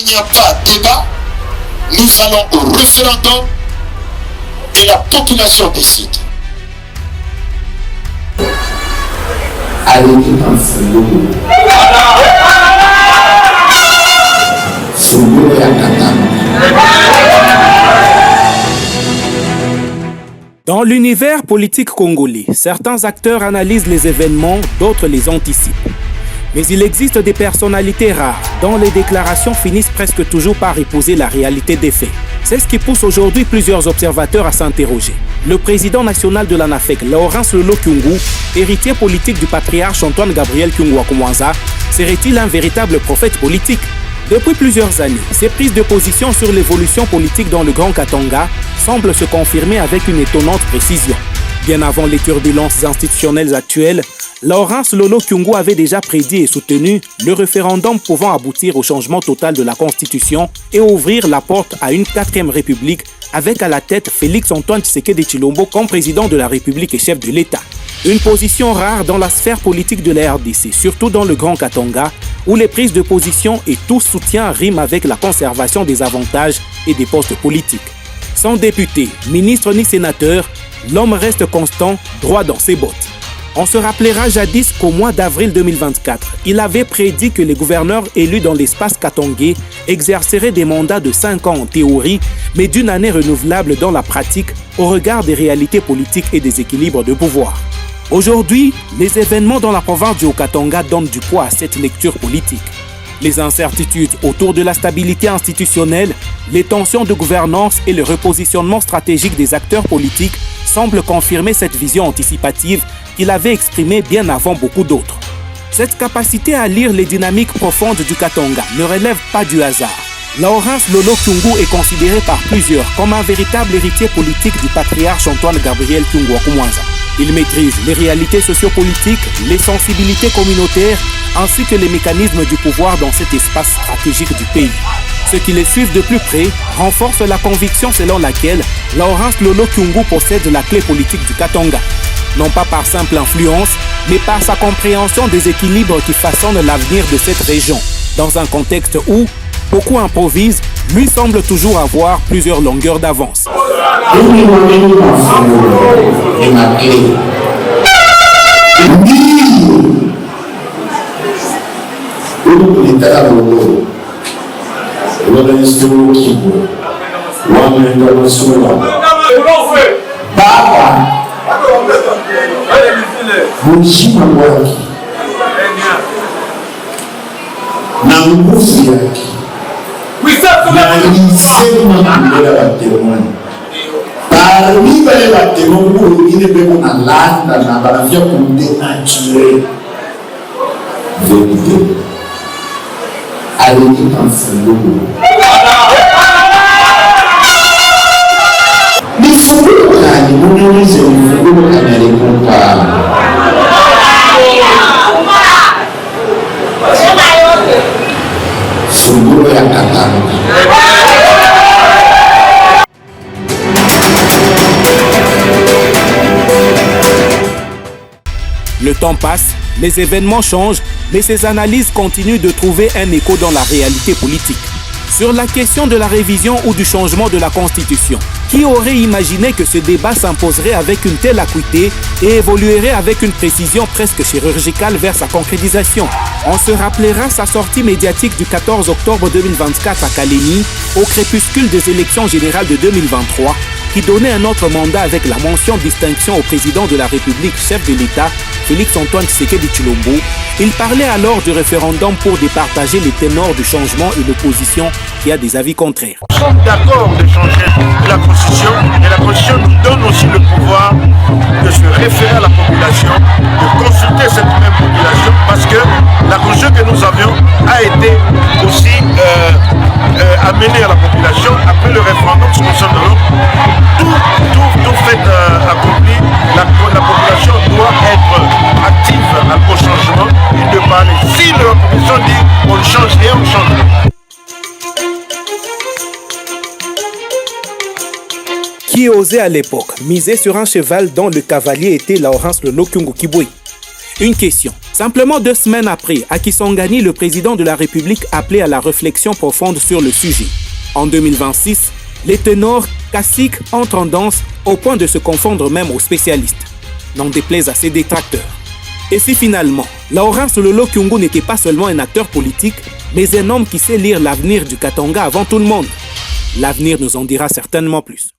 il n'y a pas débat, nous allons au référendum et la population décide. Dans l'univers politique congolais, certains acteurs analysent les événements, d'autres les anticipent. Mais il existe des personnalités rares dont les déclarations finissent presque toujours par épouser la réalité des faits. C'est ce qui pousse aujourd'hui plusieurs observateurs à s'interroger. Le président national de l'ANAFEC, Laurence Lolo Kyungu, héritier politique du patriarche Antoine Gabriel Kyungu Wakumwanza, serait-il un véritable prophète politique? Depuis plusieurs années, ses prises de position sur l'évolution politique dans le Grand Katanga semblent se confirmer avec une étonnante précision. Bien avant les turbulences institutionnelles actuelles, Laurence Lolo Kyungu avait déjà prédit et soutenu le référendum pouvant aboutir au changement total de la Constitution et ouvrir la porte à une 4e République avec à la tête Félix Antoine Tshisekedi Tshilombo comme président de la République et chef de l'État. Une position rare dans la sphère politique de la RDC, surtout dans le Grand Katanga, où les prises de position et tout soutien riment avec la conservation des avantages et des postes politiques. Sans député, ministre ni sénateur, l'homme reste constant, droit dans ses bottes. On se rappellera jadis qu'au mois d'avril 2024, il avait prédit que les gouverneurs élus dans l'espace katangais exerceraient des mandats de 5 ans en théorie, mais d'une année renouvelable dans la pratique au regard des réalités politiques et des équilibres de pouvoir. Aujourd'hui, les événements dans la province du Haut-Katanga donnent du poids à cette lecture politique. Les incertitudes autour de la stabilité institutionnelle, les tensions de gouvernance et le repositionnement stratégique des acteurs politiques semblent confirmer cette vision anticipative qu'il avait exprimée bien avant beaucoup d'autres. Cette capacité à lire les dynamiques profondes du Katanga ne relève pas du hasard. Laurence Lolo Kyungu est considéré par plusieurs comme un véritable héritier politique du patriarche Antoine Gabriel Kyungu Wakumwanza. Il maîtrise les réalités sociopolitiques, les sensibilités communautaires, ainsi que les mécanismes du pouvoir dans cet espace stratégique du pays. Ceux qui les suivent de plus près renforcent la conviction selon laquelle Laurence Lolo Kyungu possède la clé politique du Katanga. Non pas par simple influence, mais par sa compréhension des équilibres qui façonnent l'avenir de cette région. Dans un contexte où beaucoup improvisent, lui semble toujours avoir plusieurs longueurs d'avance. Parmi les bâtiments où il est bien en l'âne, dans la vie pour dénaturer vérité. Allez-y penser l'eau. Mais il faut que le temps passe, les événements changent, mais ces analyses continuent de trouver un écho dans la réalité politique. Sur la question de la révision ou du changement de la Constitution, qui aurait imaginé que ce débat s'imposerait avec une telle acuité et évoluerait avec une précision presque chirurgicale vers sa concrétisation? On se rappellera sa sortie médiatique du 14 octobre 2024 à Kalemi, au crépuscule des élections générales de 2023, qui donnait un autre mandat avec la mention distinction au président de la République, chef de l'État, Félix Antoine Tshisekedi Tshilombo. Il parlait alors du référendum pour départager les ténors du changement et l'opposition qui a des avis contraires. Nous sommes d'accord de changer la Constitution et la Constitution nous donne aussi le pouvoir de se référer à la population, de consulter cette même population parce que la Constitution que nous avions a été aussi amenée à la population après le référendum sur le sol de l'eau. Tout fait accompli, la population doit être active au changement et de parler. Si la population dit on change rien, on change rien. Qui osait à l'époque miser sur un cheval dont le cavalier était Laurence Lolo Kyungu Kibwe? Une question. Simplement 2 semaines après, à Kisangani, le président de la République appelait à la réflexion profonde sur le sujet. En 2026, les ténors classiques entrent en danse au point de se confondre même aux spécialistes, n'en déplaise à ses détracteurs. Et si finalement, Laurence Lolo Kyungu n'était pas seulement un acteur politique, mais un homme qui sait lire l'avenir du Katanga avant tout le monde? L'avenir nous en dira certainement plus.